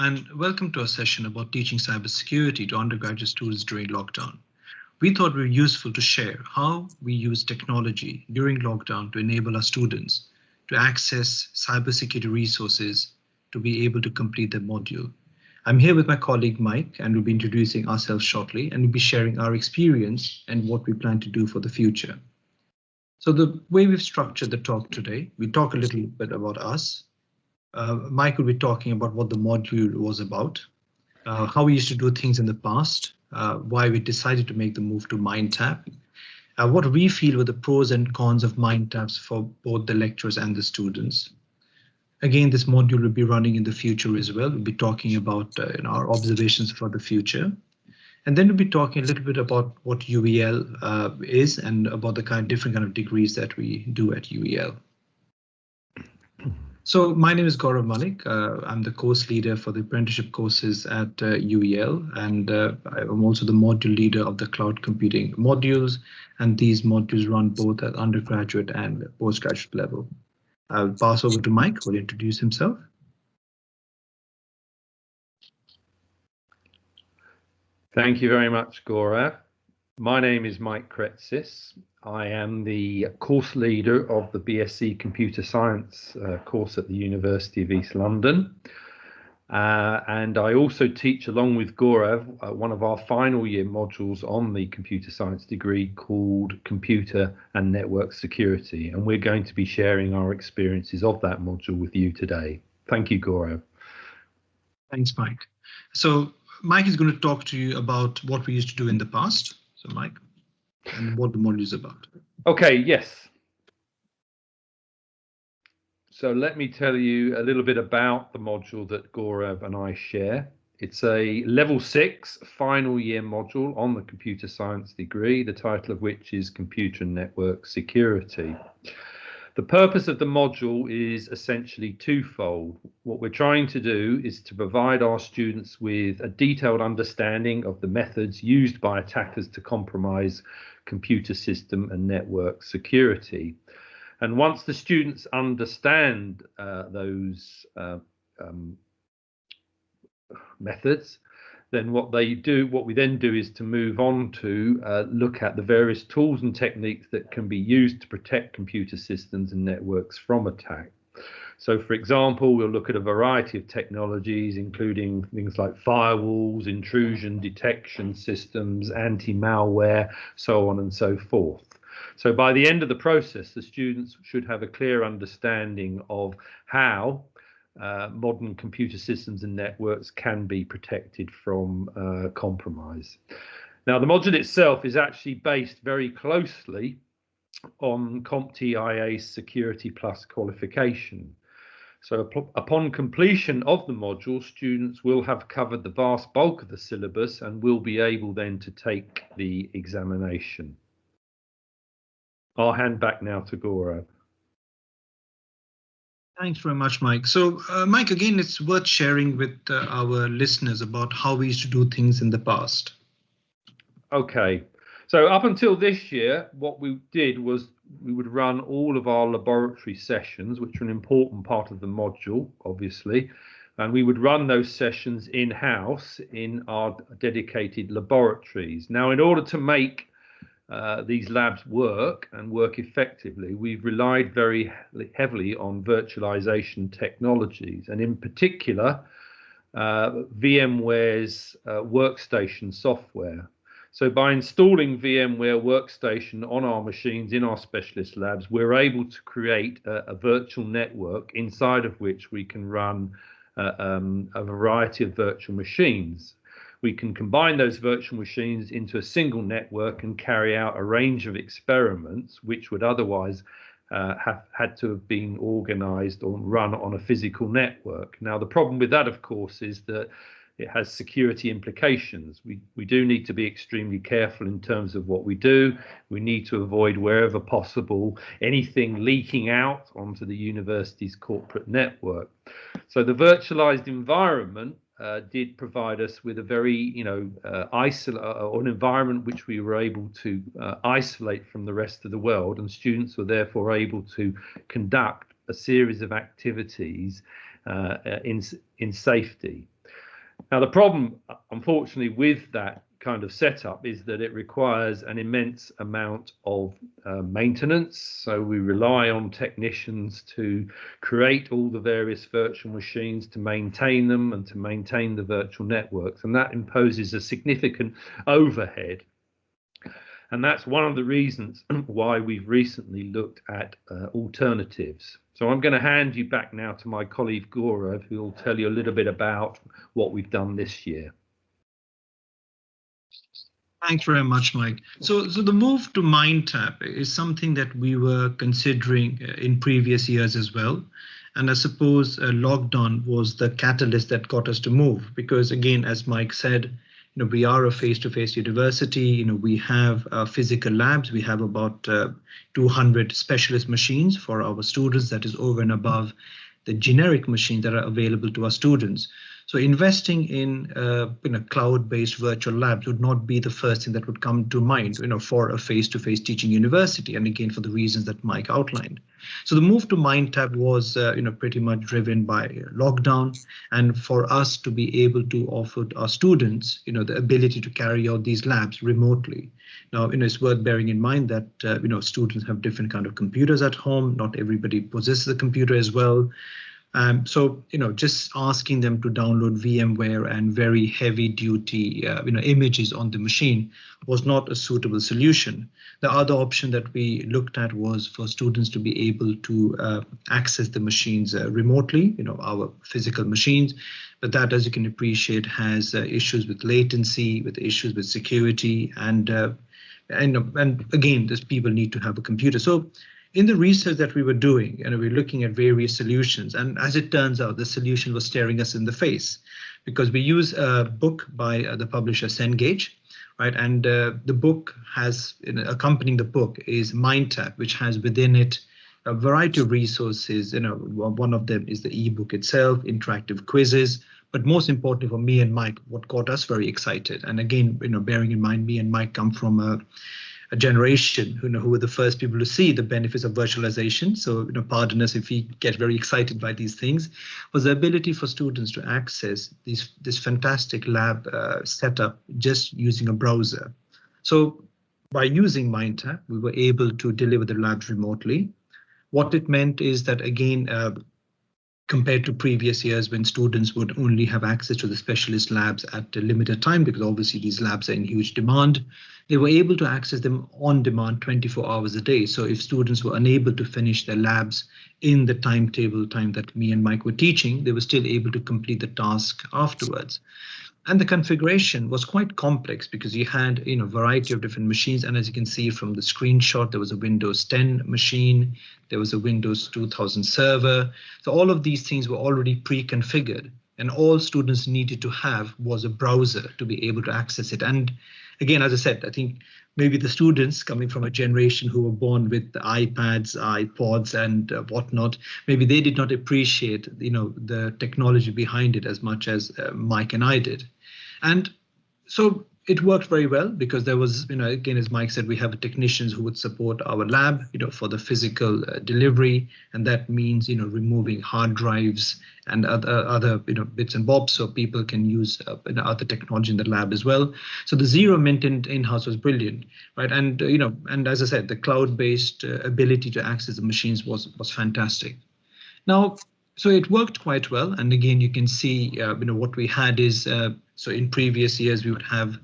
and welcome to our session about teaching cybersecurity to undergraduate students during lockdown. We thought it would be useful to share how we use technology during lockdown to enable our students to access cybersecurity resources to be able to complete their module. I'm here with my colleague Mike, and we'll be introducing ourselves shortly, and we'll be sharing our experience and what we plan to do for the future. So the way we've structured the talk today, we talk a little bit about us. Mike will be talking about what the module was about, how we used to do things in the past, why we decided to make the move to Mindtap, what we feel were the pros and cons of Mindtaps for both the lecturers and the students. Again, this module will be running in the future as well. We'll be talking about our observations for the future. And then we'll be talking a little bit about what UEL is and about the different kind of degrees that we do at UEL. So my name is Gaurav Malik. I'm the course leader for the apprenticeship courses at UEL, and I'm also the module leader of the cloud computing modules, and these modules run both at undergraduate and postgraduate level. I'll pass over to Mike, who will introduce himself. Thank you very much, Gaurav. My name is Mike Kretsis. I am the course leader of the BSc Computer Science course at the University of East London. And I also teach, along with Gaurav, one of our final year modules on the computer science degree called Computer and Network Security. And we're going to be sharing our experiences of that module with you today. Thank you, Gaurav. Thanks, Mike. So Mike is going to talk to you about what we used to do in the past. So Mike, and what the module is about. Okay, yes. So let me tell you a little bit about the module that Gaurav and I share. It's a level 6 final year module on the computer science degree, the title of which is Computer and Network Security. The purpose of the module is essentially twofold. What we're trying to do is to provide our students with a detailed understanding of the methods used by attackers to compromise computer system and network security. And once the students understand those methods, then what we then do is to move on to look at the various tools and techniques that can be used to protect computer systems and networks from attack. So, for example, we'll look at a variety of technologies, including things like firewalls, intrusion detection systems, anti-malware, so on and so forth. So by the end of the process, the students should have a clear understanding of how modern computer systems and networks can be protected from compromise. Now, the module itself is actually based very closely on CompTIA's Security Plus qualification. So upon completion of the module, students will have covered the vast bulk of the syllabus and will be able then to take the examination. I'll hand back now to Gaurav. Thanks very much, Mike. So, Mike, again, it's worth sharing with our listeners about how we used to do things in the past. Okay, so up until this year, what we did was we would run all of our laboratory sessions, which are an important part of the module, obviously, and we would run those sessions in-house in our dedicated laboratories. Now, in order to make these labs work and work effectively, we've relied very heavily on virtualization technologies, and in particular VMware's workstation software. So by installing VMware Workstation on our machines in our specialist labs, we're able to create a virtual network inside of which we can run a variety of virtual machines. We can combine those virtual machines into a single network and carry out a range of experiments which would otherwise have had to have been organized or run on a physical network. Now, the problem with that, of course, is that it has security implications. We do need to be extremely careful in terms of what we do. We need to avoid, wherever possible, anything leaking out onto the university's corporate network. So the virtualized environment did provide us with a very, an environment which we were able to isolate from the rest of the world, and students were therefore able to conduct a series of activities in safety. Now, the problem, unfortunately, with that kind of setup is that it requires an immense amount of maintenance. So we rely on technicians to create all the various virtual machines, to maintain them and to maintain the virtual networks. And that imposes a significant overhead. And that's one of the reasons why we've recently looked at alternatives. So I'm going to hand you back now to my colleague Gaurav, who will tell you a little bit about what we've done this year. Thanks very much, Mike. So the move to Mindtap is something that we were considering in previous years as well. And I suppose lockdown was the catalyst that got us to move, because again, as Mike said, we are a face-to-face university. We have physical labs. We have about 200 specialist machines for our students. That is over and above the generic machines that are available to our students. So investing in cloud-based virtual labs would not be the first thing that would come to mind, for a face-to-face teaching university, and again for the reasons that Mike outlined. So the move to Mindtap was, pretty much driven by lockdown, and for us to be able to offer our students, the ability to carry out these labs remotely. Now, it's worth bearing in mind that students have different kind of computers at home. Not everybody possesses a computer as well. So, just asking them to download VMware and very heavy duty, images on the machine was not a suitable solution. The other option that we looked at was for students to be able to access the machines remotely, our physical machines. But that, as you can appreciate, has issues with latency, with issues with security, and again, these people need to have a computer. So in the research that we were doing, we're looking at various solutions, and as it turns out, the solution was staring us in the face, because we use a book by the publisher Cengage, right? And the book has, accompanying the book is Mindtap, which has within it a variety of resources. One of them is the ebook itself, interactive quizzes. But most importantly for me and Mike, what got us very excited, and again, bearing in mind me and Mike come from a generation who were the first people to see the benefits of virtualization. So, pardon us if we get very excited by these things, was the ability for students to access this fantastic lab setup just using a browser. So by using Mindtap, we were able to deliver the labs remotely. What it meant is that, again, compared to previous years when students would only have access to the specialist labs at a limited time, because obviously these labs are in huge demand, they were able to access them on demand 24 hours a day. So if students were unable to finish their labs in the time that me and Mike were teaching, they were still able to complete the task afterwards. And the configuration was quite complex because you had a variety of different machines. And as you can see from the screenshot, there was a Windows 10 machine, there was a Windows 2000 server. So all of these things were already pre-configured, and all students needed to have was a browser to be able to access it. And again, as I said, I think maybe the students coming from a generation who were born with the iPads, iPods, and whatnot, maybe they did not appreciate the technology behind it as much as Mike and I did. And so it worked very well because there was, again, as Mike said, we have technicians who would support our lab, for the physical delivery. And that means, removing hard drives and other bits and bobs so people can use other technology in the lab as well. So the zero maintained in-house was brilliant, right? And, and as I said, the cloud-based ability to access the machines was fantastic. Now, so it worked quite well. And again, you can see, what we had is, so in previous years, we would have,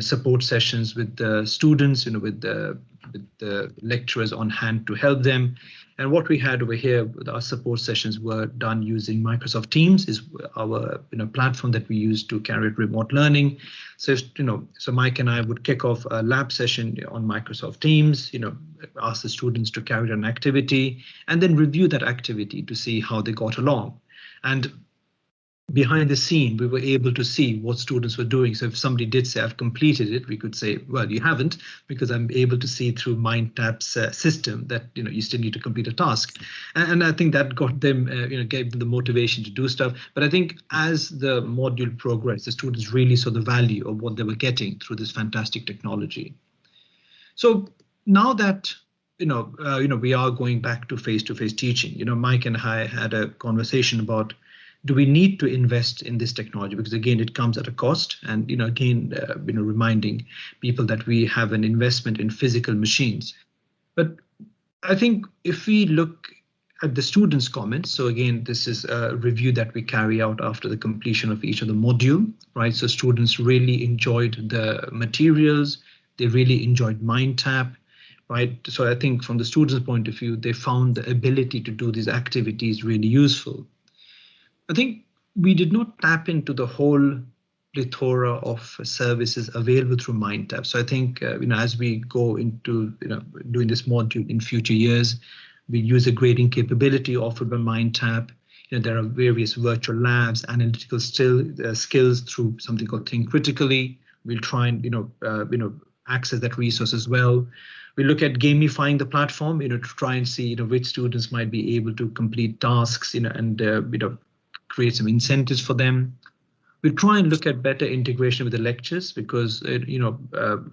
support sessions with the students, with the lecturers on hand to help them. And what we had over here, our support sessions were done using Microsoft Teams, is our platform that we use to carry out remote learning. So so Mike and I would kick off a lab session on Microsoft Teams, ask the students to carry out an activity, and then review that activity to see how they got along. And behind the scene, we were able to see what students were doing. So if somebody did say, I've completed it, we could say, well, you haven't, because I'm able to see through Mindtap's system that, you still need to complete a task. And I think that got them, gave them the motivation to do stuff. But I think as the module progressed, the students really saw the value of what they were getting through this fantastic technology. So now that we are going back to face-to-face teaching, Mike and I had a conversation about do we need to invest in this technology? Because again, it comes at a cost, and again, reminding people that we have an investment in physical machines. But I think if we look at the students' comments, so again, this is a review that we carry out after the completion of each of the module, right? So students really enjoyed the materials, they really enjoyed Mindtap, right? So I think from the students' point of view, they found the ability to do these activities really useful. I think we did not tap into the whole plethora of services available through Mindtap. So I think as we go into doing this module in future years, we use a grading capability offered by Mindtap. There are various virtual labs, analytical skills through something called Think Critically. We'll try and access that resource as well. We look at gamifying the platform, to try and see which students might be able to complete tasks, and create some incentives for them. We try and look at better integration with the lectures, because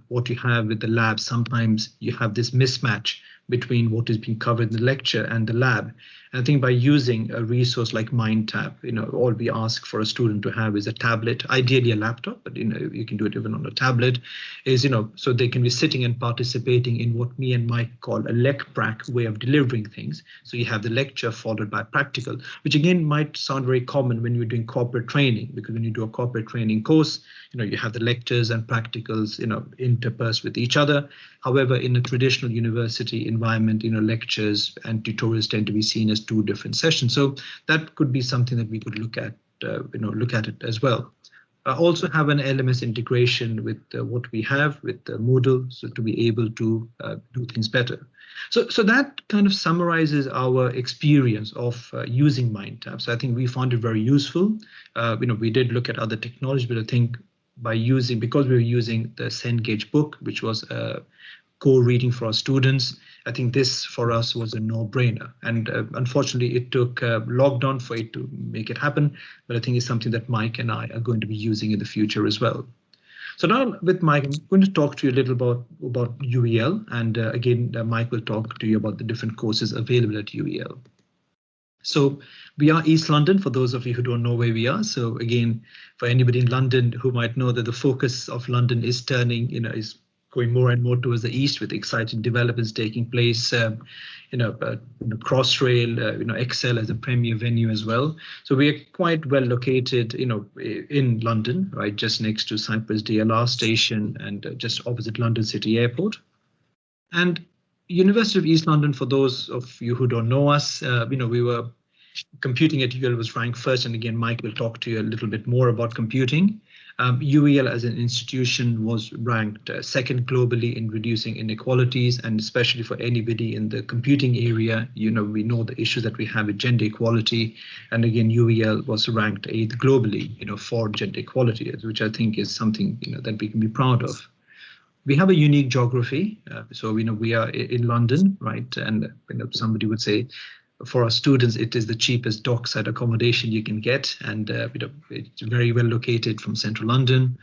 what you have with the lab, sometimes you have this mismatch between what is being covered in the lecture and the lab. And I think by using a resource like Mindtap, all we ask for a student to have is a tablet, ideally a laptop, but you can do it even on a tablet, is so they can be sitting and participating in what me and Mike call a lec-prac way of delivering things. So you have the lecture followed by practical, which again might sound very common when you're doing corporate training, because when you do a corporate training course, you have the lectures and practicals interspersed with each other. However, in a traditional university environment, lectures and tutorials tend to be seen as two different sessions. So that could be something that we could look at it as well. Also have an LMS integration with what we have with Moodle, so to be able to do things better. So that kind of summarizes our experience of using Mindtap. So I think we found it very useful. We did look at other technology, but I think because we were using the Cengage book, which was a core reading for our students, I think this for us was a no-brainer. And unfortunately, it took lockdown for it to make it happen. But I think it's something that Mike and I are going to be using in the future as well. So now with Mike, I'm going to talk to you a little about UEL. And again, Mike will talk to you about the different courses available at UEL. So we are East London, for those of you who don't know where we are. So again, for anybody in London who might know that the focus of London is turning, is going more and more towards the east, with exciting developments taking place, Crossrail, Excel as a premier venue as well. So we are quite well located, in London, right, just next to Cyprus DLR station and just opposite London City Airport. And University of East London, for those of you who don't know us, we were computing at UEL was ranked first, and again, Mike will talk to you a little bit more about computing. UEL as an institution was ranked second globally in reducing inequalities, and especially for anybody in the computing area, we know the issues that we have with gender equality. And again, UEL was ranked 8th globally, for gender equality, which I think is something that we can be proud of. We have a unique geography, so we are in London, right? And somebody would say, for our students, it is the cheapest dockside accommodation you can get, and it's very well located from central London.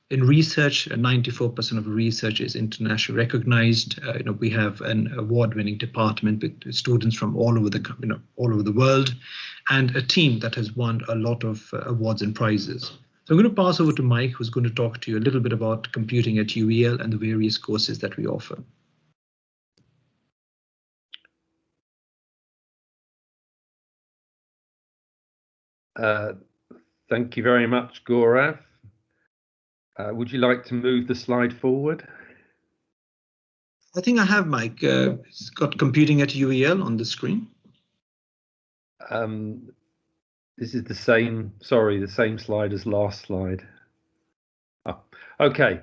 In research, 94% of research is internationally recognized. We have an award-winning department with students from all over the world, and a team that has won a lot of awards and prizes. So I'm going to pass over to Mike, who's going to talk to you a little bit about computing at UEL and the various courses that we offer. Thank you very much, Gaurav. Would you like to move the slide forward? I think I have, Mike. It's got computing at UEL on the screen. This is the same slide as last slide. Oh, okay.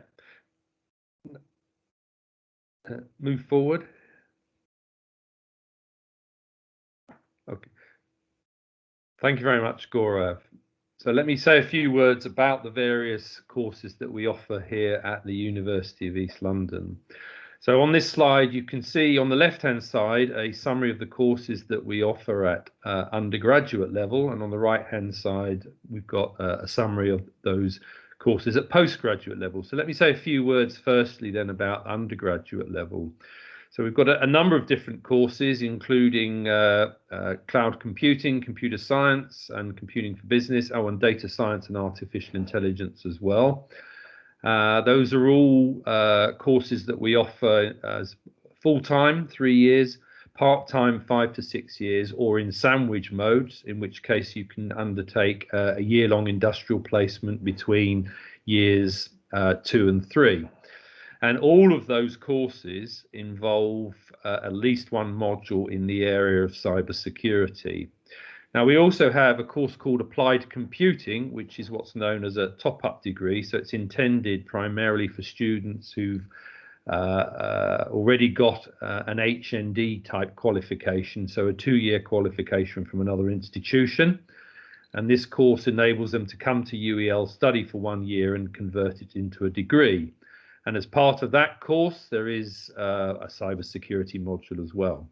Move forward. Okay. Thank you very much, Gaurav. So let me say a few words about the various courses that we offer here at the University of East London. So on this slide, you can see on the left-hand side a summary of the courses that we offer at undergraduate level, and on the right-hand side, we've got a summary of those courses at postgraduate level. So let me say a few words firstly then about undergraduate level. So we've got a number of different courses, including cloud computing, computer science, and computing for business, and data science and artificial intelligence as well. Those are all courses that we offer as full-time, 3 years, part-time, 5 to 6 years, or in sandwich modes, in which case you can undertake a year-long industrial placement between years 2 and 3. And all of those courses involve at least one module in the area of cybersecurity. Now, we also have a course called Applied Computing, which is what's known as a top-up degree. So it's intended primarily for students who've already got an HND type qualification, so a 2-year qualification from another institution. And this course enables them to come to UEL, study for 1 year and convert it into a degree. And as part of that course, there is a cybersecurity module as well.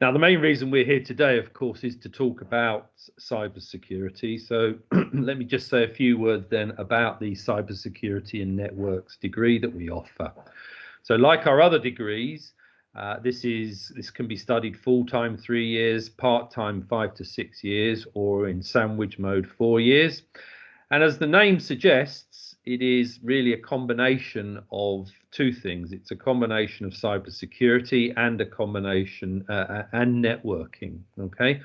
Now, the main reason we're here today, of course, is to talk about cybersecurity. So let me just say a few words then about the cybersecurity and networks degree that we offer. So like our other degrees, this can be studied full-time 3 years, part-time 5 to 6 years, or in sandwich mode 4 years. And as the name suggests, it is really a combination of two things. It's a combination of cybersecurity and a combination and networking. Okay,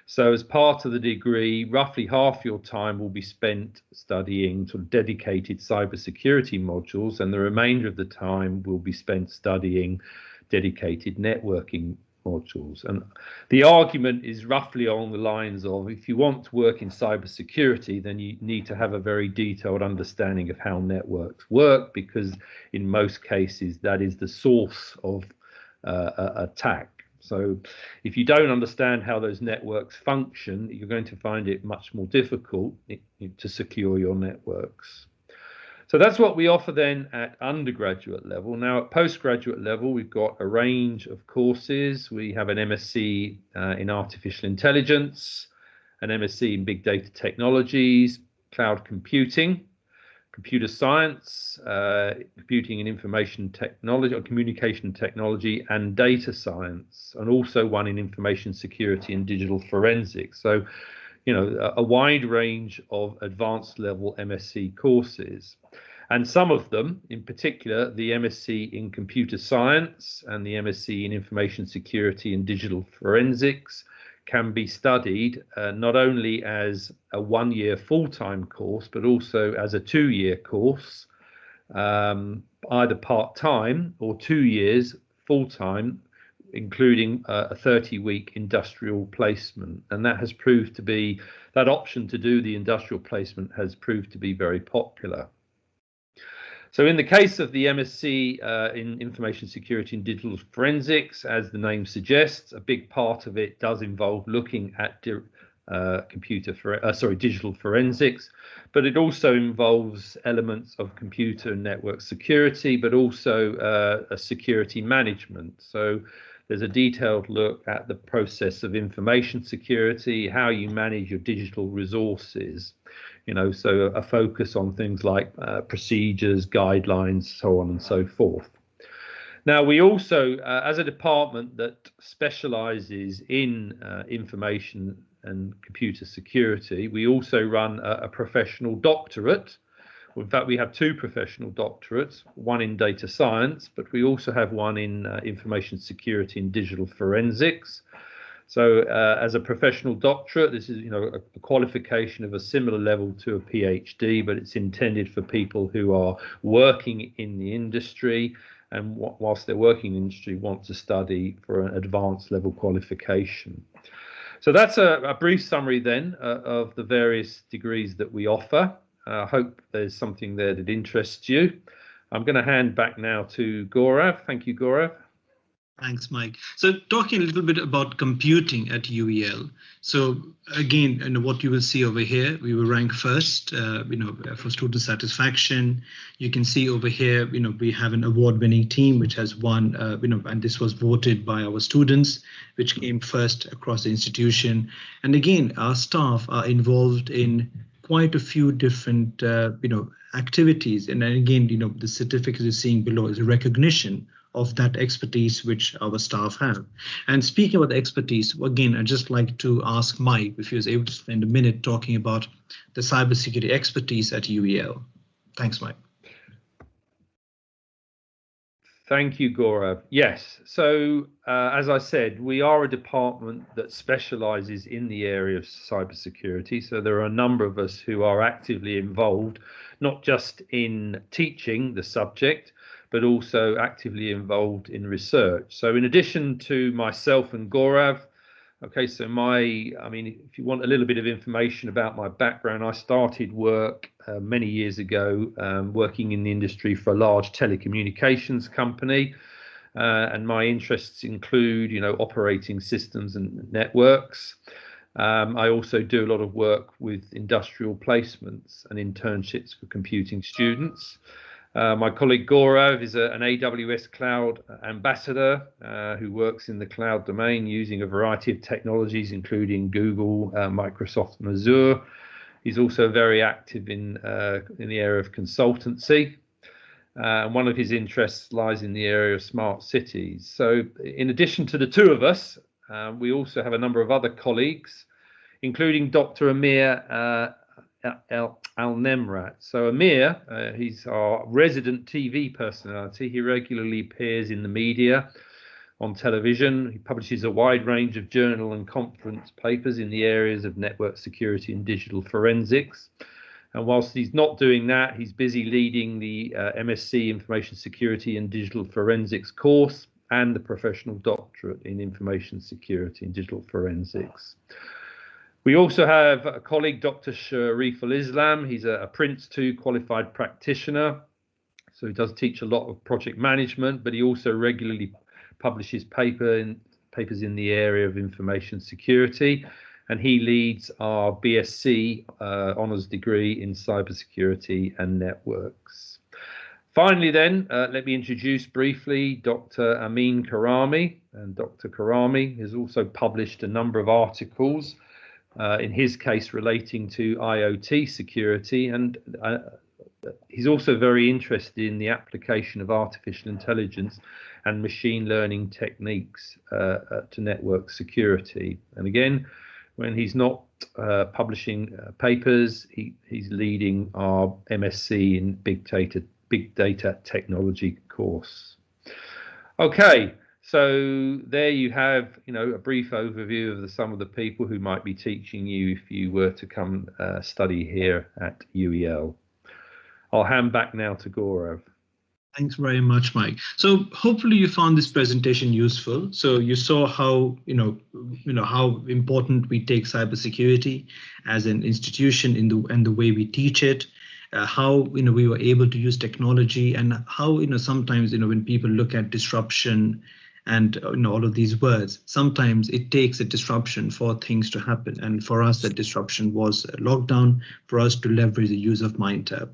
so as part of the degree, roughly half your time will be spent studying sort of dedicated cybersecurity modules, and the remainder of the time will be spent studying dedicated networking modules. And the argument is roughly along the lines of, if you want to work in cybersecurity, then you need to have a very detailed understanding of how networks work, because in most cases that is the source of attack. So if you don't understand how those networks function, you're going to find it much more difficult to secure your networks. So that's what we offer then at undergraduate level. Now at postgraduate level, we've got a range of courses. We have an MSc in artificial intelligence, an MSc in big data technologies, cloud computing, computer science, computing and information technology, or communication technology, and data science, and also one in information security and digital forensics. So, you know, a wide range of advanced level MSc courses. And some of them, in particular, the MSc in computer science and the MSc in information security and digital forensics, can be studied not only as a 1-year full-time course, but also as a 2-year course, either part-time or 2 years full-time, including a 30-week industrial placement. And that has proved to be, that option to do the industrial placement has proved to be very popular. So in the case of the MSc in information security and digital forensics, as the name suggests, a big part of it does involve looking at digital forensics, but it also involves elements of computer and network security, but also a security management. So there's a detailed look at the process of information security, how you manage your digital resources, you know, so a focus on things like procedures, guidelines, so on and so forth. Now, we also, as a department that specializes in information and computer security, we also run a professional doctorate. In fact, we have 2 professional doctorates, one in data science, but we also have one in information security and digital forensics. So as a professional doctorate, this is, you know, a qualification of a similar level to a PhD, but it's intended for people who are working in the industry, and whilst they're working in the industry, want to study for an advanced level qualification. So that's a brief summary then of the various degrees that we offer. I hope there's something there that interests you. I'm going to hand back now to Gaurav. Thank you, Gaurav. Thanks, Mike. So talking a little bit about computing at UEL. So again, what you will see over here, we will rank first, for student satisfaction. You can see over here, we have an award-winning team which has won, and this was voted by our students, which came first across the institution. And again, our staff are involved in quite a few different, activities. And then again, the certificate you're seeing below is a recognition of that expertise which our staff have. And speaking about the expertise, again, I'd just like to ask Mike if he was able to spend a minute talking about the cybersecurity expertise at UEL. Thanks, Mike. Thank you, Gaurav. Yes, so as I said, we are a department that specialises in the area of cybersecurity. So there are a number of us who are actively involved, not just in teaching the subject, but also actively involved in research. So in addition to myself and Gaurav, okay, so if you want a little bit of information about my background, I started work many years ago working in the industry for a large telecommunications company. And my interests include, operating systems and networks. I also do a lot of work with industrial placements and internships for computing students. My colleague Gaurav is an AWS cloud ambassador who works in the cloud domain using a variety of technologies, including Google, Microsoft, and Azure. He's also very active in the area of consultancy. And one of his interests lies in the area of smart cities. So in addition to the two of us, we also have a number of other colleagues, including Dr. Amir Al-Nemrat. So Amir, he's our resident TV personality. He regularly appears in the media, on television. He publishes a wide range of journal and conference papers in the areas of network security and digital forensics. And whilst he's not doing that, he's busy leading the MSc Information Security and Digital Forensics course and the professional doctorate in Information Security and Digital Forensics. We also have a colleague, Dr. Sharif Al-Islam. He's a Prince 2 qualified practitioner. So he does teach a lot of project management, but he also regularly publishes papers in the area of information security. And he leads our BSc honours degree in cybersecurity and networks. Finally then, let me introduce briefly Dr. Amin Karami. And Dr. Karami has also published a number of articles in his case relating to IoT security, and he's also very interested in the application of artificial intelligence and machine learning techniques to network security. And again, when he's not publishing papers, he's leading our MSc in big data technology course. Okay. So there you have, a brief overview of some of the people who might be teaching you if you were to come study here at UEL. I'll hand back now to Gaurav. Thanks very much, Mike. So hopefully you found this presentation useful. So you saw how, how important we take cybersecurity as an institution in the way we teach it. How we were able to use technology, and how sometimes when people look at disruption and all of these words, sometimes it takes a disruption for things to happen. And for us, that disruption was a lockdown for us to leverage the use of Mindtap.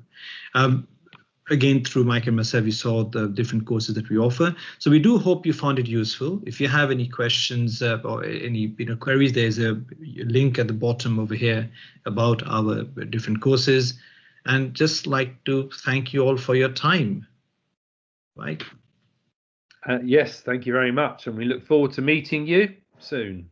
Again, through Mike and myself, we saw the different courses that we offer. So we do hope you found it useful. If you have any questions or any queries, there's a link at the bottom over here about our different courses. And just like to thank you all for your time. Mike? Yes, thank you very much. And we look forward to meeting you soon.